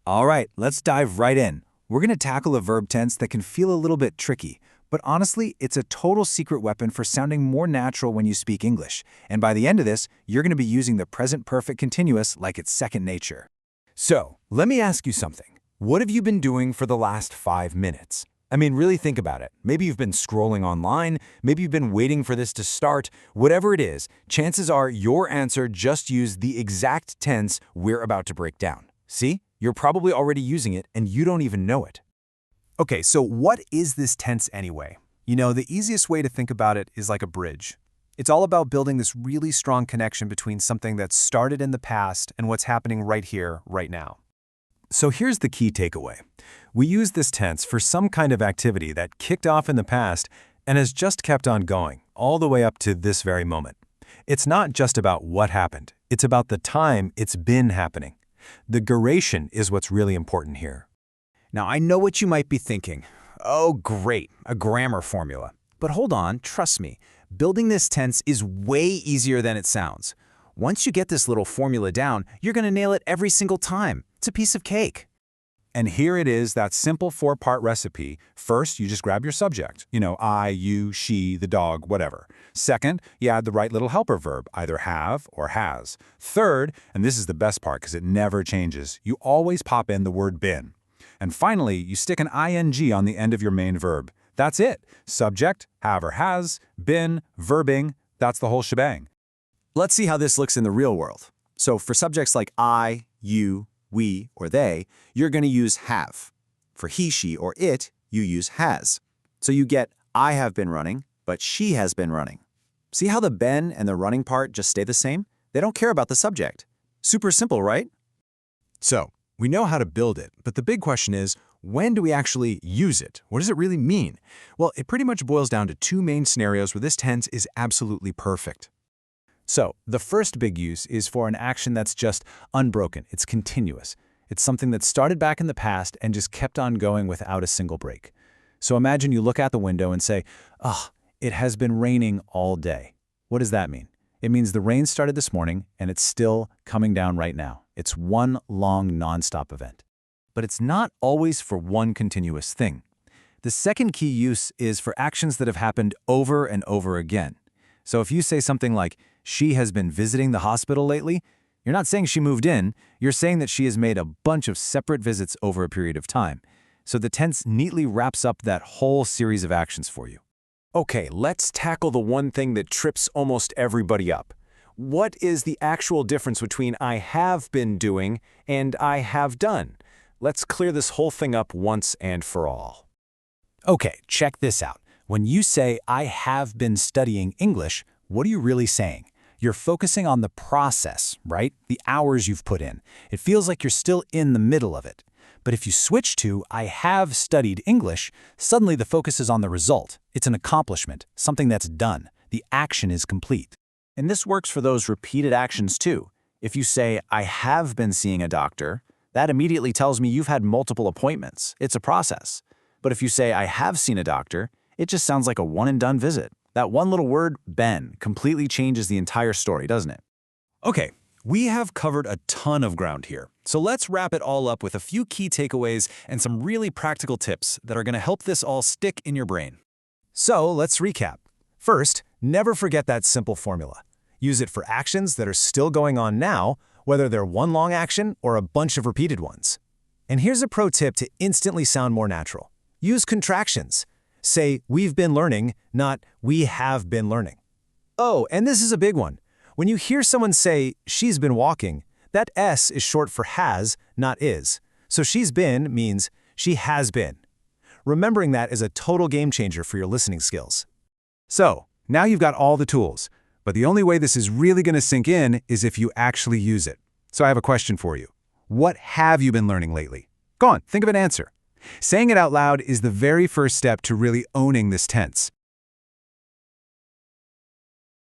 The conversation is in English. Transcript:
All right, let's dive right in. We're going to tackle a verb tense that can feel a little bit tricky, but honestly, it's a total secret weapon for sounding more natural when you speak English. And by the end of this, you're going to be using the present perfect continuous like it's second nature. So, let me ask you something. What have you been doing for the last 5 minutes? I mean, really think about it. Maybe you've been scrolling online, maybe you've been waiting for this to start. Whatever it is, chances are your answer just used the exact tense we're about to break down. See? You're probably already using it and you don't even know it. Okay, so what is this tense anyway? You know, the easiest way to think about it is like a bridge. It's all about building this really strong connection between something that started in the past and what's happening right here, right now. So here's the key takeaway. We use this tense for some kind of activity that kicked off in the past and has just kept on going, all the way up to this very moment. It's not just about what happened, it's about the time it's been happening. The duration is what's really important here. Now, I know what you might be thinking. Oh, great, a grammar formula. But hold on, trust me, building this tense is way easier than it sounds. Once you get this little formula down, you're going to nail it every single time. It's a piece of cake. And here it is, that simple 4-part recipe. First, you just grab your subject. I, you, she, the dog, whatever. Second, you add the right little helper verb, either have or has. Third, and this is the best part because it never changes, you always pop in the word been. And finally, you stick an ing on the end of your main verb. That's it. Subject, have or has, been, verbing, that's the whole shebang. Let's see how this looks in the real world. So for subjects like I, you, we, or they, you're going to use have. For he, she, or it, you use has. So you get I have been running, but she has been running. See how the been and the running part just stay the same? They don't care about the subject. Super simple, right? So, we know how to build it, but the big question is, when do we actually use it? What does it really mean? Well, it pretty much boils down to 2 main scenarios where this tense is absolutely perfect. So, the first big use is for an action that's just unbroken. It's continuous. It's something that started back in the past and just kept on going without a single break. So imagine you look out the window and say, it has been raining all day. What does that mean? It means the rain started this morning and it's still coming down right now. It's one long nonstop event. But it's not always for one continuous thing. The second key use is for actions that have happened over and over again. So if you say something like, she has been visiting the hospital lately, you're not saying she moved in, you're saying that she has made a bunch of separate visits over a period of time. So the tense neatly wraps up that whole series of actions for you. Okay, let's tackle the one thing that trips almost everybody up. What is the actual difference between I have been doing and I have done? Let's clear this whole thing up once and for all. Okay, check this out. When you say, I have been studying English, what are you really saying? You're focusing on the process, right? The hours you've put in. It feels like you're still in the middle of it. But if you switch to, I have studied English, suddenly the focus is on the result. It's an accomplishment, something that's done. The action is complete. And this works for those repeated actions too. If you say, I have been seeing a doctor, that immediately tells me you've had multiple appointments. It's a process. But if you say, I have seen a doctor, it just sounds like a one-and-done visit. That one little word, been, completely changes the entire story, doesn't it? Okay, we have covered a ton of ground here. So let's wrap it all up with a few key takeaways and some really practical tips that are going to help this all stick in your brain. So let's recap. First, never forget that simple formula. Use it for actions that are still going on now, whether they're one long action or a bunch of repeated ones. And here's a pro tip to instantly sound more natural. Use contractions. Say, we've been learning, not we have been learning. Oh, and this is a big one. When you hear someone say, she's been walking, that S is short for has, not is. So she's been means she has been. Remembering that is a total game changer for your listening skills. So, now you've got all the tools, but the only way this is really going to sink in is if you actually use it. So I have a question for you. What have you been learning lately? Go on, think of an answer. Saying it out loud is the very first step to really owning this tense.